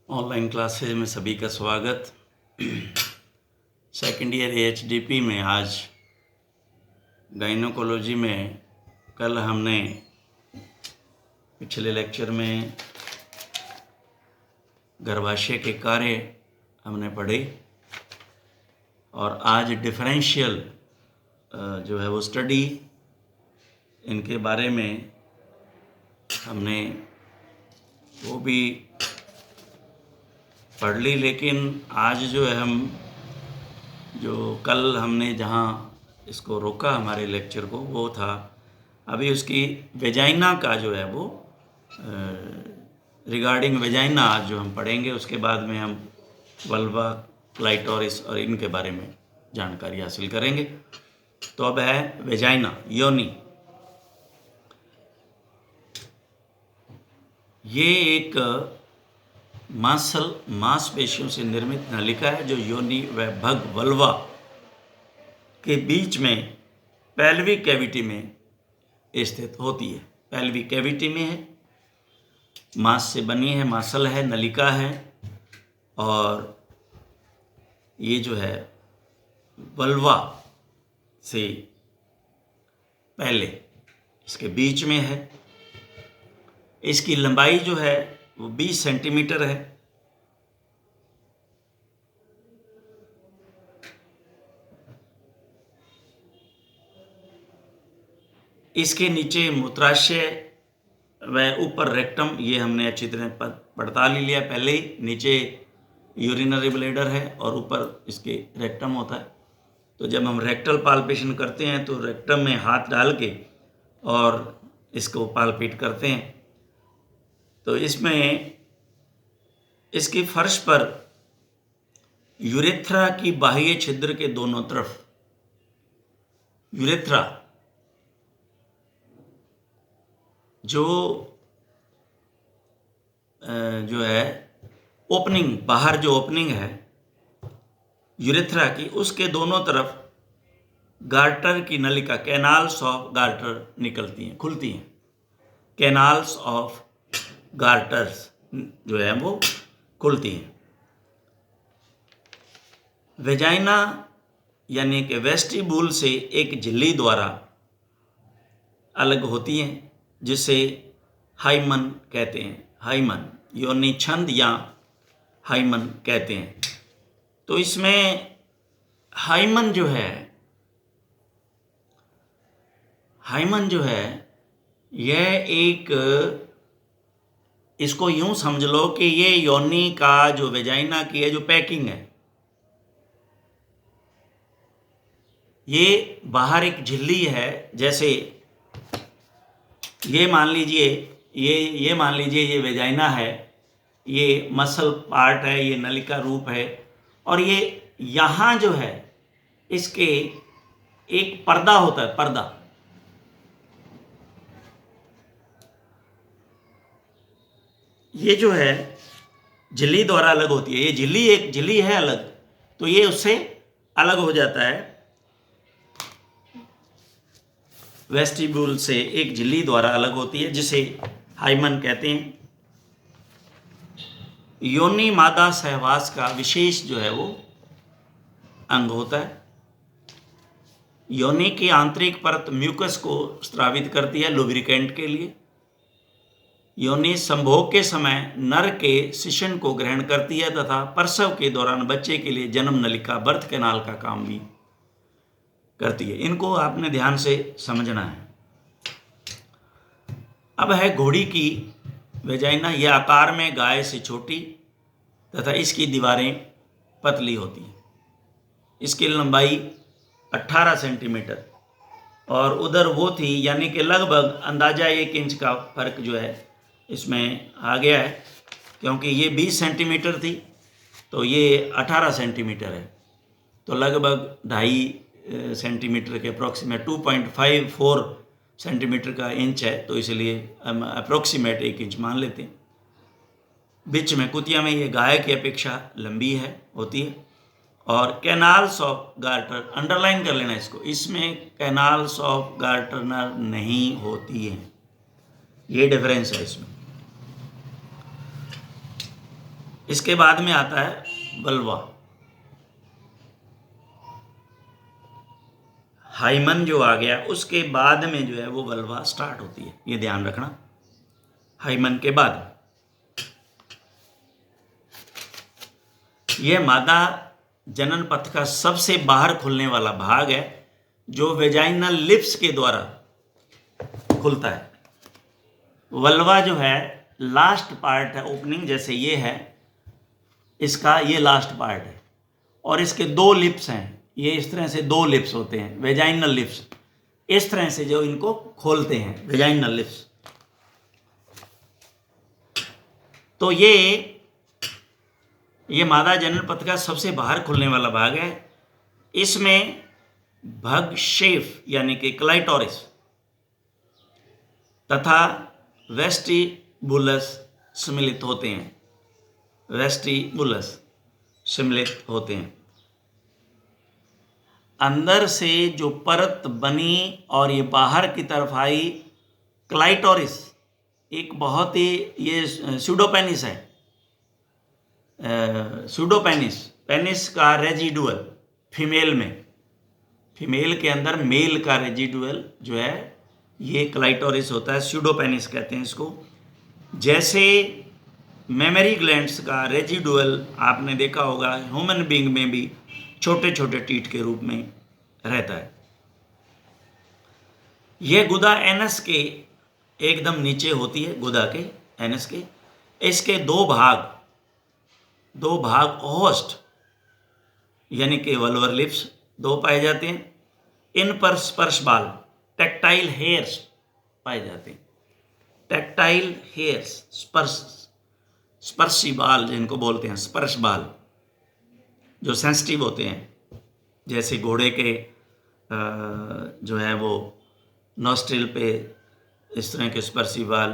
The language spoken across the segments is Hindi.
ऑनलाइन क्लासेज में सभी का स्वागत। सेकेंड ईयर एचडीपी में आज गाइनोकोलॉजी में कल हमने पिछले लेक्चर में गर्भाशय के कार्य हमने पढ़े और आज डिफरेंशियल जो है वो स्टडी इनके बारे में हमने वो भी पढ़ ली। लेकिन आज जो है हम जो कल हमने जहाँ इसको रोका हमारे लेक्चर को वो था अभी उसकी वेजाइना का जो है वो रिगार्डिंग वेजाइना आज जो हम पढ़ेंगे। उसके बाद में हम वल्वा, क्लाइटोरिस और इनके बारे में जानकारी हासिल करेंगे। तो अब है वेजाइना, योनि। ये एक मांसपेशियों से निर्मित नलिका है जो योनि व भग वल्वा के बीच में पेल्विक कैविटी में स्थित होती है। पेल्विक कैविटी में है, मांस से बनी है, मांसल है, नलिका है और ये जो है वल्वा से पहले इसके बीच में है। इसकी लंबाई जो है वो 20 सेंटीमीटर है। इसके नीचे मूत्राशय व ऊपर रेक्टम, ये हमने अच्छी तरह पड़ताल लिया पहले ही। नीचे यूरिनरी ब्लैडर है और ऊपर इसके रेक्टम होता है। तो जब हम रेक्टल पाल्पेशन करते हैं तो रेक्टम में हाथ डाल के और इसको पाल्पेट करते हैं तो इसमें इसकी फर्श पर यूरेथ्रा की बाह्य छिद्र के दोनों तरफ यूरेथ्रा जो है ओपनिंग, बाहर जो ओपनिंग है यूरेथ्रा की, उसके दोनों तरफ गार्टर की नलिका, कैनाल्स ऑफ गार्टर निकलती हैं, खुलती हैं। कैनाल्स ऑफ गार्टर्स जो है वो खुलती हैं। वेजाइना यानी कि वेस्टिबुल से एक झिल्ली द्वारा अलग होती हैं जिसे हाइमन कहते हैं। हाइमन, योनि छंद या हाइमन कहते हैं। तो इसमें हाइमन जो है यह एक, इसको यूं समझ लो कि ये योनि का जो वेजाइना की है जो पैकिंग है, ये बाहर एक झिल्ली है। जैसे ये मान लीजिए ये वेजाइना है, ये मसल पार्ट है, ये नलिका रूप है और ये यहाँ जो है इसके एक पर्दा होता है, पर्दा। ये जो है झिल्ली द्वारा अलग होती है। ये झिल्ली एक झिल्ली है अलग, तो ये उससे अलग हो जाता है। वेस्टिब्यूल से एक झिल्ली द्वारा अलग होती है जिसे हाइमन कहते हैं। योनि मादा सहवास का विशेष जो है वो अंग होता है। योनि की आंतरिक परत म्यूकस को स्रावित करती है लुब्रिकेंट के लिए। योनि संभोग के समय नर के शिशन को ग्रहण करती है तथा प्रसव के दौरान बच्चे के लिए जन्म नलिका, बर्थ कैनाल का काम भी करती है। इनको आपने ध्यान से समझना है। अब है घोड़ी की वेजाइना। यह आकार में गाय से छोटी तथा इसकी दीवारें पतली होती हैं। इसकी लंबाई 18 सेंटीमीटर और उधर वो थी, यानी कि लगभग अंदाजा 1 इंच का फर्क जो है इसमें आ गया है, क्योंकि ये 20 सेंटीमीटर थी तो ये 18 सेंटीमीटर है। तो लगभग 2.5 सेंटीमीटर के अप्रोक्सीमेट 2.54 सेंटीमीटर का इंच है, तो इसलिए हम अप्रोक्सीमेट 1 इंच मान लेते हैं। बीच में कुतिया में ये गाय की अपेक्षा लंबी होती है। और कैनाल्स ऑफ गार्टर, अंडरलाइन कर लेना इसको, इसमें कैनाल्स ऑफ गार्टनर नहीं होती हैं। ये डिफरेंस है इसमें। इसके बाद में आता है वल्वा। हाइमन जो आ गया उसके बाद में जो है वो वल्वा स्टार्ट होती है, ये ध्यान रखना, हाइमन के बाद। यह मादा जनन पथ का सबसे बाहर खुलने वाला भाग है जो वेजाइनल लिप्स के द्वारा खुलता है। वल्वा जो है लास्ट पार्ट है, ओपनिंग जैसे ये है इसका, ये लास्ट पार्ट है और इसके दो लिप्स हैं, ये इस तरह से दो लिप्स होते हैं वेजाइनल लिप्स, इस तरह से जो इनको खोलते हैं वेजाइनल लिप्स। तो ये मादा जनन पथ का सबसे बाहर खुलने वाला भाग है। इसमें भगशेफ यानी कि क्लाइटोरिस तथा वेस्टिबुलस सम्मिलित होते हैं, वेस्टिबुलस सम्मिलित होते हैं। अंदर से जो परत बनी और ये बाहर की तरफ आई, क्लाइटोरिस एक बहुत ही, ये स्यूडोपेनिस है, स्यूडोपेनिस, पेनिस का रेजिडुअल फीमेल में, फीमेल के अंदर मेल का रेजिडुअल जो है ये क्लाइटोरिस होता है, स्यूडोपेनिस कहते हैं इसको। जैसे मेमरी ग्लैंड्स का रेजिडुअल आपने देखा होगा ह्यूमन बीइंग में भी छोटे छोटे टीथ के रूप में रहता है। यह गुदा एनस के एकदम नीचे होती है, गुदा के एनस के। इसके दो भाग होस्ट यानी कि वल्वर लिप्स दो पाए जाते हैं। इन पर स्पर्श बाल टैक्टाइल हेयर्स पाए जाते हैं, टैक्टाइल हेयर्स, स्पर्शी बाल जिनको बोलते हैं, स्पर्श बाल जो सेंसिटिव होते हैं। जैसे घोड़े के जो है वो नॉस्ट्रिल पे इस तरह के स्पर्शी बाल,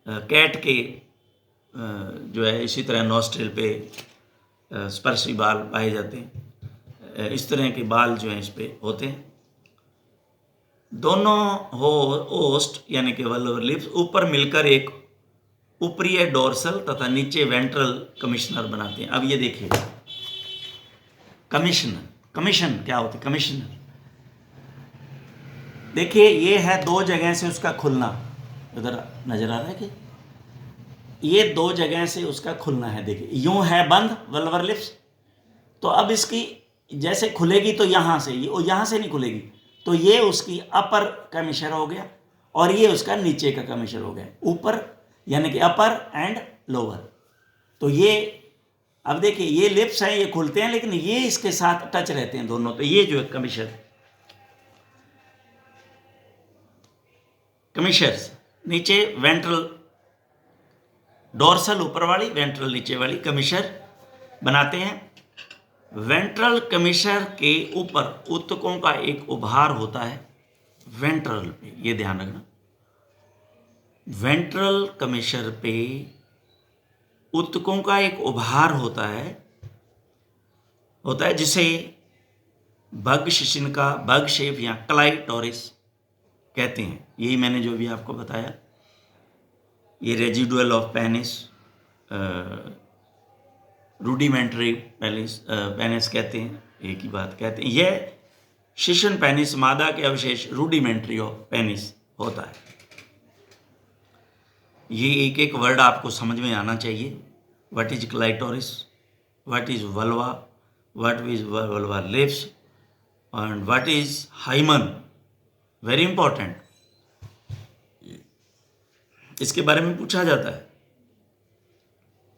कैट के जो है इसी तरह नॉस्ट्रिल पे स्पर्शी बाल पाए जाते हैं। इस तरह के बाल जो हैं इस पे होते हैं। दोनों होस्ट यानी कि वल्वर लिप्स ऊपर मिलकर एक ऊपरी डोर्सल तथा नीचे वेंट्रल कमिश्नर बनाते हैं। अब ये देखिए कमीशन क्या होती है, कमिश्नर। देखिए ये है दो जगह से उसका खुलना, इधर नजर आ रहा है कि ये दो जगह से उसका खुलना है। देखिए यूं है बंद वल्वर लिप्स, तो अब इसकी जैसे खुलेगी तो यहां से, ये यहां से नहीं खुलेगी, तो ये उसकी अपर कमिश्नर हो गया और ये उसका नीचे का कमिश्नर हो गया, ऊपर यानी कि अपर एंड लोअर। तो ये अब देखिए ये लिप्स हैं, ये खुलते हैं लेकिन ये इसके साथ टच रहते हैं दोनों, तो ये जो है कमिश्नर्स नीचे वेंट्रल, डोर्सल ऊपर वाली, वेंट्रल नीचे वाली कमिश्नर बनाते हैं। वेंट्रल कमिश्नर के ऊपर ऊतकों का एक उभार होता है वेंट्रल पे, ये ध्यान रखना। वेंट्रल कमिश्नर पे ऊतकों का एक उभार होता है जिसे भग शिशिन का भग शेफ या क्लाइटोरिस कहते हैं। यही मैंने जो भी आपको बताया, ये residual of penis, rudimentary penis कहते हैं, एक ही बात कहते हैं। यह शिशन पेनिस मादा के अवशेष रूडिमेंट्री ऑफ पेनिस होता है। ये एक एक वर्ड आपको समझ में आना चाहिए। What is clitoris, what is vulva, what is vulva lips and what is hymen, very important. इसके बारे में पूछा जाता है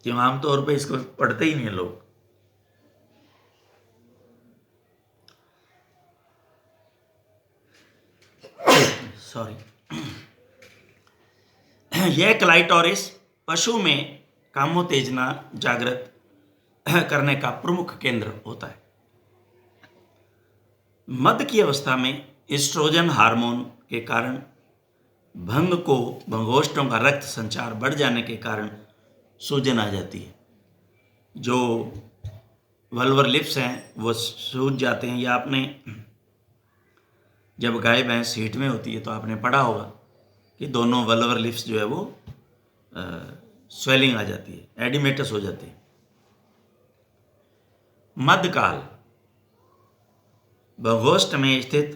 कि आमतौर पर इसको पढ़ते ही नहीं है लोग। सॉरी। यह क्लाइटोरिस पशु में कामोत्तेजना जागृत करने का प्रमुख केंद्र होता है। मध्य की अवस्था में एस्ट्रोजन हार्मोन के कारण भंगोष्ठों का रक्त संचार बढ़ जाने के कारण सूजन आ जाती है। जो वल्वर लिप्स हैं वो सूज जाते हैं। या आपने जब गाय भैंस हीट में होती है तो आपने पढ़ा होगा कि दोनों वल्वर लिप्स जो है वो स्वेलिंग आ जाती है, एडिमेटस हो जाते हैं। मध्यकाल बघोष्ठ में स्थित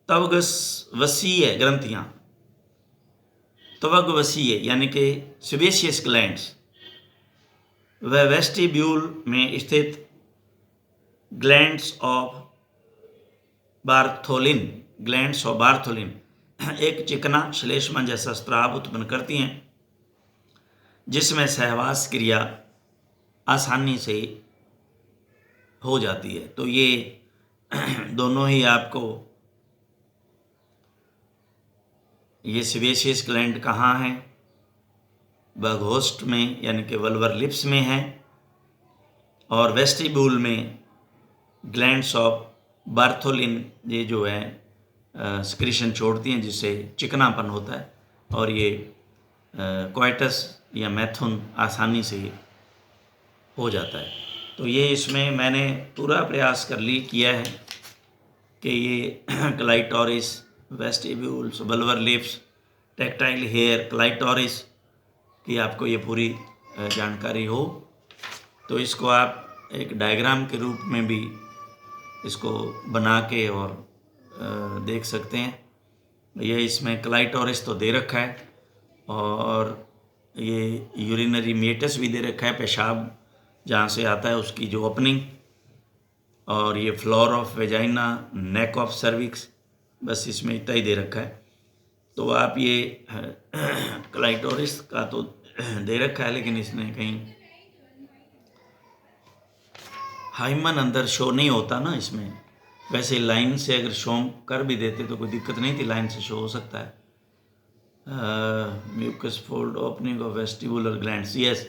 त्वग्वशीय ग्रंथियां, त्वग्वशीय यानी कि सेबेशियस ग्लैंड्स, व वेस्टिब्यूल में स्थित glands of Bartholin, glands of Bartholin एक चिकना श्लेष्मा जैसा स्राव उत्पन्न करती हैं जिसमें सहवास क्रिया आसानी से हो जाती है। तो ये दोनों ही आपको, ये सेबेशियस ग्लैंड कहाँ है? बघोष्ठ में यानी कि वल्वर लिप्स में है, और वेस्टिब्यूल में ग्लैंड्स ऑफ बार्थोलिन ये जो है सिक्रीशन छोड़ती हैं जिससे चिकनापन होता है, और ये क्वाइटस या मैथुन आसानी से हो जाता है। तो ये इसमें मैंने पूरा प्रयास किया है कि ये clitoris, vestibules, vulvar lips, tactile hair, clitoris की आपको ये पूरी जानकारी हो। तो इसको आप एक डायग्राम के रूप में भी इसको बना के और देख सकते हैं। ये इसमें क्लाइटोरिस तो दे रखा है, और ये यूरिनरी मेटस भी दे रखा है, पेशाब जहाँ से आता है उसकी जो ओपनिंग, और ये floor of vagina, neck of cervix, बस इसमें इतना ही दे रखा है। तो आप ये क्लाइटोरिस का तो दे रखा है, लेकिन इसने कहीं हाइमन अंदर शो नहीं होता ना इसमें। वैसे लाइन से अगर शो कर भी देते तो कोई दिक्कत नहीं थी, लाइन से शो हो सकता है। Mucous fold, opening of vestibular glands, yes,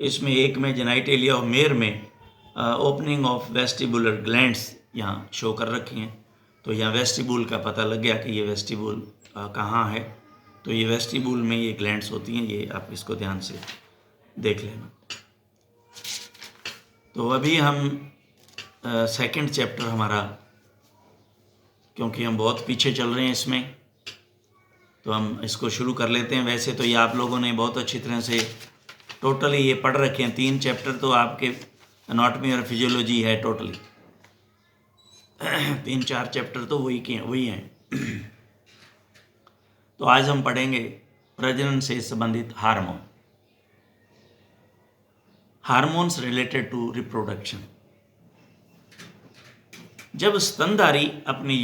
इसमें एक में जेनाइटेलिया ऑफ मेयर में ओपनिंग ऑफ वेस्टिबुलर ग्लैंड्स यहाँ शो कर रखी हैं। तो यहाँ वेस्टिबुल का पता लग गया कि ये वेस्टिबुल कहाँ है। तो ये वेस्टिबुल में ये ग्लैंड्स होती हैं, ये आप इसको ध्यान से देख लेना। तो अभी हम सेकंड चैप्टर हमारा, क्योंकि हम बहुत पीछे चल रहे हैं इसमें, तो हम इसको शुरू कर लेते हैं। वैसे तो ये आप लोगों ने बहुत अच्छी तरह से टोटली ये पढ़ रखे हैं। 3 चैप्टर तो आपके एनाटॉमी और फिजियोलॉजी है टोटली, 3-4 चैप्टर तो वही हैं। तो आज हम पढ़ेंगे प्रजनन से संबंधित hormone, hormones related to reproduction. जब स्तनधारी अपनी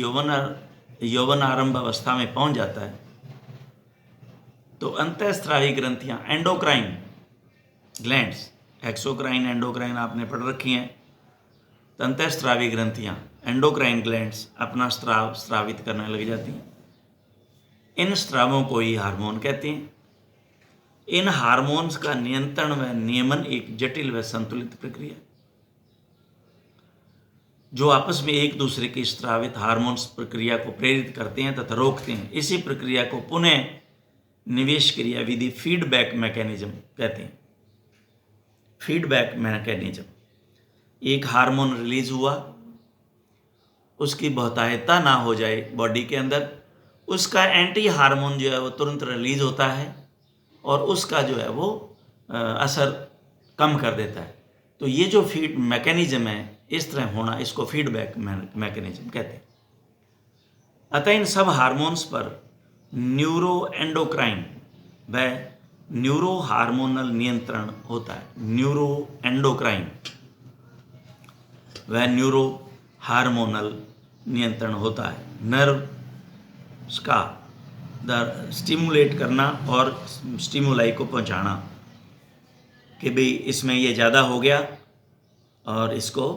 यौवनारंभ अवस्था में पहुंच जाता है तो अंतःस्रावी ग्रंथियां, एंडोक्राइन ग्लैंड्स, एक्सोक्राइन, एंडोक्राइन आपने पढ़ रखी हैं। तो अंतःस्रावी ग्रंथियां, एंडोक्राइन ग्लैंड्स अपना स्राव स्रावित करने लग जाती हैं। इन स्रावों को ही हार्मोन कहते हैं। इन हार्मोन्स का नियंत्रण व नियमन एक जटिल व संतुलित प्रक्रिया जो आपस में एक दूसरे की स्रावित हार्मोन्स प्रक्रिया को प्रेरित करते हैं तथा रोकते हैं। इसी प्रक्रिया को पुनः निवेश क्रिया विधि, फीडबैक मैकेनिज्म कहते हैं। फीडबैक मैकेनिज्म, एक हार्मोन रिलीज हुआ, उसकी बहुतायता ना हो जाए बॉडी के अंदर, उसका एंटी हार्मोन जो है वो तुरंत रिलीज होता है और उसका जो है वो असर कम कर देता है। तो ये जो फीड मैकेनिज्म है इस तरह होना, इसको फीडबैक मैकेनिज्म कहते हैं। अतः इन सब हार्मोन्स पर न्यूरो एंडोक्राइन व न्यूरो हार्मोनल नियंत्रण होता है। न्यूरो एंडोक्राइन व न्यूरो हार्मोनल नियंत्रण होता है। नर्व्स का स्टिमुलेट करना और स्टिमुलाई को पहुंचाना कि भाई इसमें ये ज़्यादा हो गया और इसको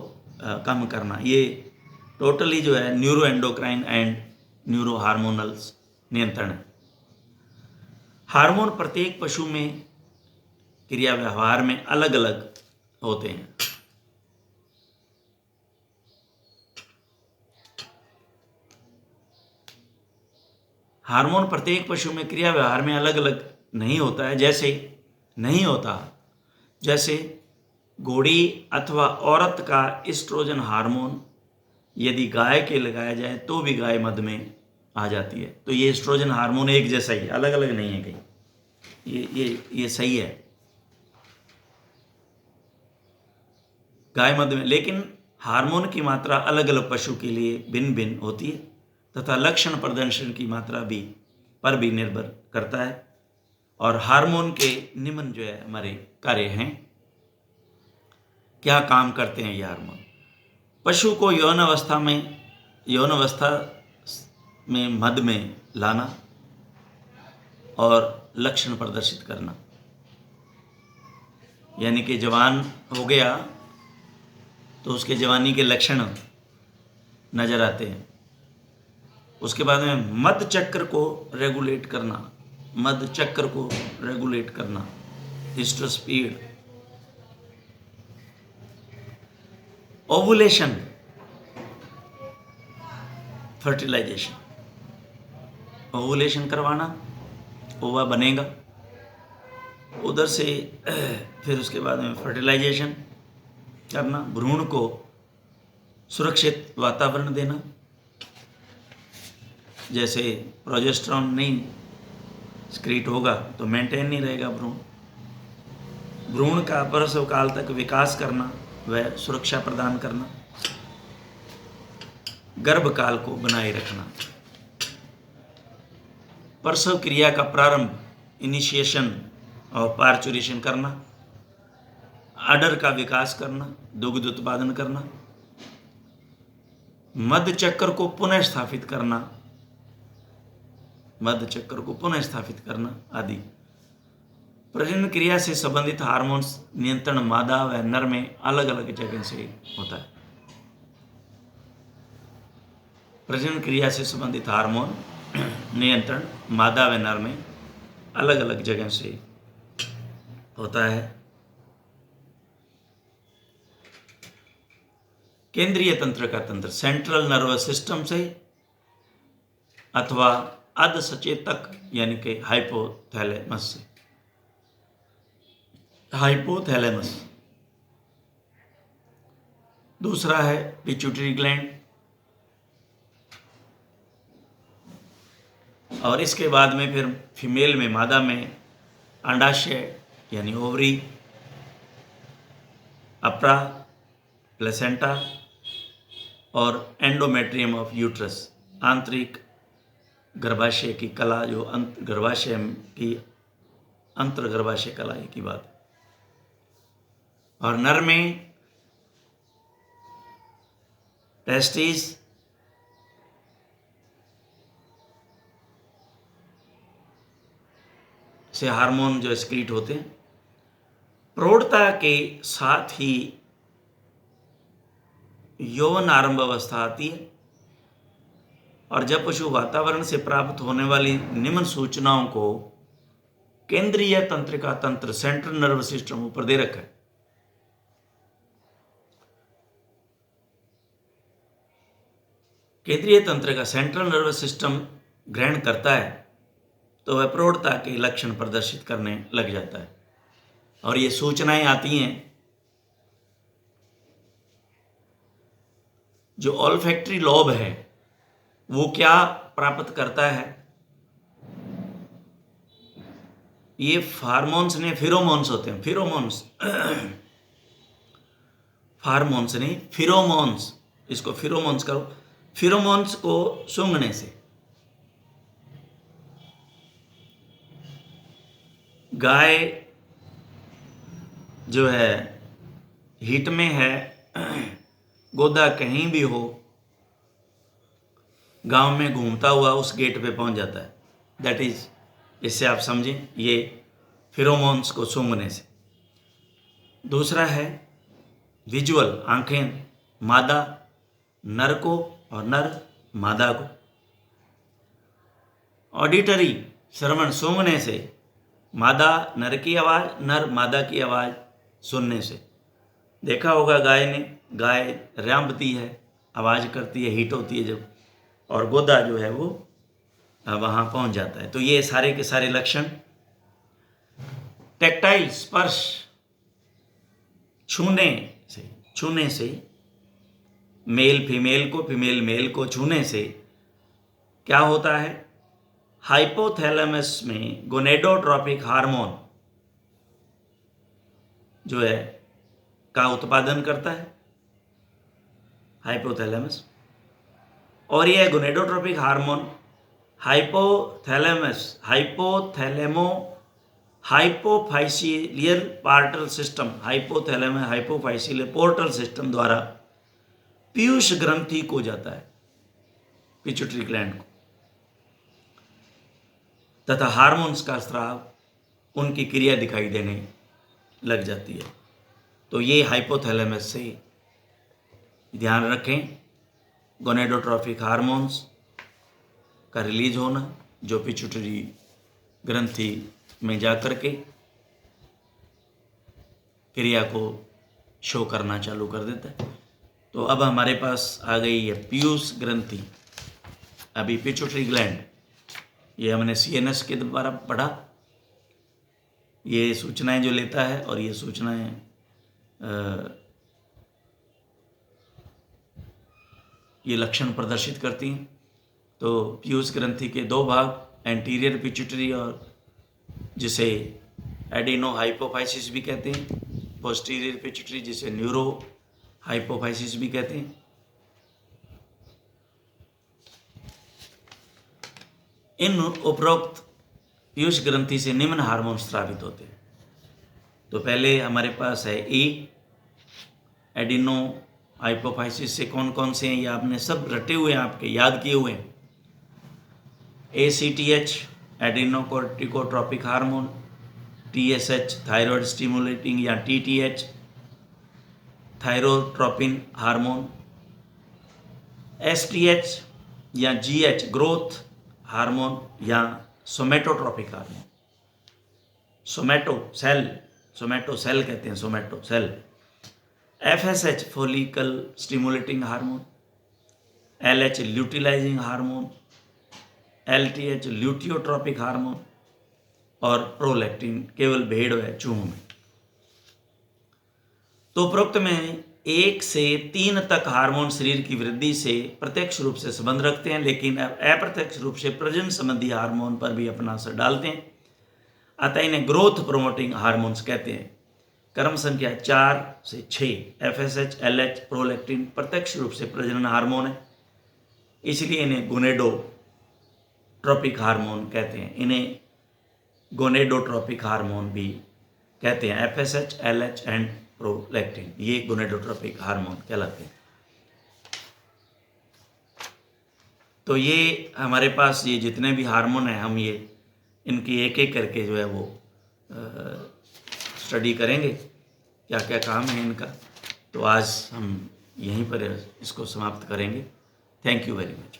कम करना। ये टोटली जो है neuro endocrine and neuro hormonal नियंत्रण है। हार्मोन प्रत्येक पशु में क्रिया व्यवहार में अलग अलग होते हैं। हार्मोन प्रत्येक पशु में क्रिया व्यवहार में अलग अलग नहीं होता है, जैसे घोड़ी अथवा औरत का एस्ट्रोजन हार्मोन यदि गाय के लगाया जाए तो भी गाय मद में आ जाती है। तो ये एस्ट्रोजन हार्मोन एक जैसा ही, अलग अलग नहीं है कहीं। ये सही है। गाय मध्य में, लेकिन हार्मोन की मात्रा अलग अलग पशु के लिए भिन्न भिन्न होती है तथा लक्षण प्रदर्शन की मात्रा भी पर भी निर्भर करता है। और हार्मोन के निम्न जो है हमारे कार्य हैं। क्या काम करते हैं ये हार्मोन? पशु को यौन अवस्था में मध्य में लाना और लक्षण प्रदर्शित करना, यानी कि जवान हो गया तो उसके जवानी के लक्षण नजर आते हैं। उसके बाद में मध्य चक्र को रेगुलेट करना, हिस्टो स्पीड, ओवुलेशन, फर्टिलाइजेशन, ओवुलेशन करवाना, ओवा बनेगा, उधर से फिर उसके बाद में फर्टिलाइजेशन करना, भ्रूण को सुरक्षित वातावरण देना, जैसे प्रोजेस्टेरॉन नहीं स्क्रीट होगा तो मेंटेन नहीं रहेगा भ्रूण का प्रसव काल तक विकास करना व सुरक्षा प्रदान करना, गर्भकाल को बनाए रखना, प्रसव क्रिया का प्रारंभ, इनिशिएशन और पार्चुरेशन करना, आडर का विकास करना, दुग्ध उत्पादन करना, मध्य चक्र को पुनः स्थापित करना आदि। प्रजनन क्रिया से संबंधित हार्मोन्स नियंत्रण मादा व नर में अलग अलग जगह से होता है। प्रजनन क्रिया से संबंधित हार्मोन नियंत्रण मादा व नर में अलग अलग जगह से होता है। केंद्रीय तंत्र का तंत्र सेंट्रल नर्वस सिस्टम से अथवा अध सचेतक यानी कि हाइपोथैलेमस। दूसरा है पिट्यूटरी ग्लैंड, और इसके बाद में फिर फीमेल में, मादा में अंडाशय यानी ओवरी, अप्रा, प्लेसेंटा और एंडोमेट्रियम ऑफ यूट्रस, आंतरिक गर्भाशय की कला, जो अंतर्गर्भाशय कला की बात है। और नर में टेस्टिस, से हार्मोन जो एक्सक्रीट होते हैं। प्रौढ़ता के साथ ही यौवन आरंभ अवस्था आती है, और जब पशु वातावरण से प्राप्त होने वाली निम्न सूचनाओं को केंद्रीय तंत्र का तंत्र सेंट्रल नर्वस सिस्टम ऊपर दे रखा है। केंद्रीय तंत्र का सेंट्रल नर्वस सिस्टम ग्रहण करता है तो वह प्रौढ़ता के लक्षण प्रदर्शित करने लग जाता है, और ये सूचनाएं आती हैं। जो ऑल्फैक्टरी लोब है वो क्या प्राप्त करता है? ये हार्मोन्स ने फिरोमोन्स होते हैं, फिरोमोन्स, इसको फिरोमोन्स करो। फिरोमोन्स को सूंघने से गाय जो है हीट में है, गोदा कहीं भी हो, गांव में घूमता हुआ उस गेट पे पहुंच जाता है। दैट इज, इससे आप समझें, ये फिरोमोन्स को सूंघने से। दूसरा है विजुअल, आंखें मादा नर को और नर मादा को। ऑडिटरी, श्रवण, सूंघने से मादा नर की आवाज़, नर मादा की आवाज़ सुनने से। देखा होगा गाय रैंपती है, आवाज़ करती है, हीट होती है जब, और गोदा जो है वो वहाँ पहुँच जाता है। तो ये सारे के सारे लक्षण। टैक्टाइल, स्पर्श, छूने से मेल फीमेल को, फीमेल मेल को छूने से क्या होता है? हाइपोथैलेमस में गोनेडोट्रोपिक हार्मोन जो है का उत्पादन करता है, हाइपोथैलेमस। और यह gonadotropic hormone hypophysial portal system, hypophysial portal system द्वारा पीयूष ग्रंथि को जाता है, पिट्यूटरी ग्लैंड को, तथा हार्मोन्स का स्राव उनकी क्रिया दिखाई देने लग जाती है। तो ये हाइपोथैलेमस से ध्यान रखें, गोनेडोट्रोपिक हार्मोन्स का रिलीज होना जो पिट्यूटरी ग्रंथि में जाकर के क्रिया को शो करना चालू कर देता है। तो अब हमारे पास आ गई है पीयूष ग्रंथि। अभी पिट्यूटरी ग्लैंड, ये हमने सीएनएस के द्वारा पढ़ा, ये सूचनाएं जो लेता है और ये सूचनाएं ये लक्षण प्रदर्शित करती हैं। तो पीयूष ग्रंथि के दो भाग, एंटीरियर पिट्यूटरी और जिसे एडिनो हाइपोफाइसिस भी कहते हैं, पोस्टीरियर पिट्यूटरी जिसे न्यूरो हाइपोफाइसिस भी कहते हैं। इन उपरोक्त पीयूष ग्रंथि से निम्न हार्मोन स्रावित होते हैं। तो पहले हमारे पास है एडिनो हाइपोफाइसिस से कौन कौन से हैं, ये आपने सब रटे हुए हैं, आपके याद किए हुए हैं। ACTH adrenocorticotropic hormone, TSH thyroid stimulating या TTH थायरोट्रोपिन हार्मोन, STH या GH ग्रोथ हार्मोन या सोमेटोट्रोपिक हार्मोन, सोमेटो सेल कहते हैं, somato cell, FSH follicle stimulating hormone, LH luteinising hormone, LTH luteotropic hormone और प्रोलैक्टिन केवल भेड़ व चूहों में। तो उपरोक्त में 1 से 3 तक हार्मोन शरीर की वृद्धि से प्रत्यक्ष रूप से संबंध रखते हैं, लेकिन अप्रत्यक्ष रूप से प्रजनन संबंधी हार्मोन पर भी अपना असर डालते हैं। अतः इन्हें ग्रोथ प्रोमोटिंग हार्मोन्स कहते हैं। क्रम संख्या 4 से 6 FSH, LH, प्रोलैक्टिन प्रत्यक्ष रूप से प्रजनन हार्मोन है, इसलिए इन्हें गोनेडोट्रोपिक हार्मोन कहते हैं। इन्हें गोनेडोट्रोपिक हार्मोन भी कहते हैं। FSH, LH एंड प्रोलैक्टिन ये गोनेडोट्रोपिक हार्मोन कहलाते हैं। तो ये हमारे पास ये जितने भी हार्मोन हैं, हम ये इनकी एक एक करके जो है वो स्टडी करेंगे, क्या क्या काम है इनका। तो आज हम यहीं पर इसको समाप्त करेंगे। Thank you very much.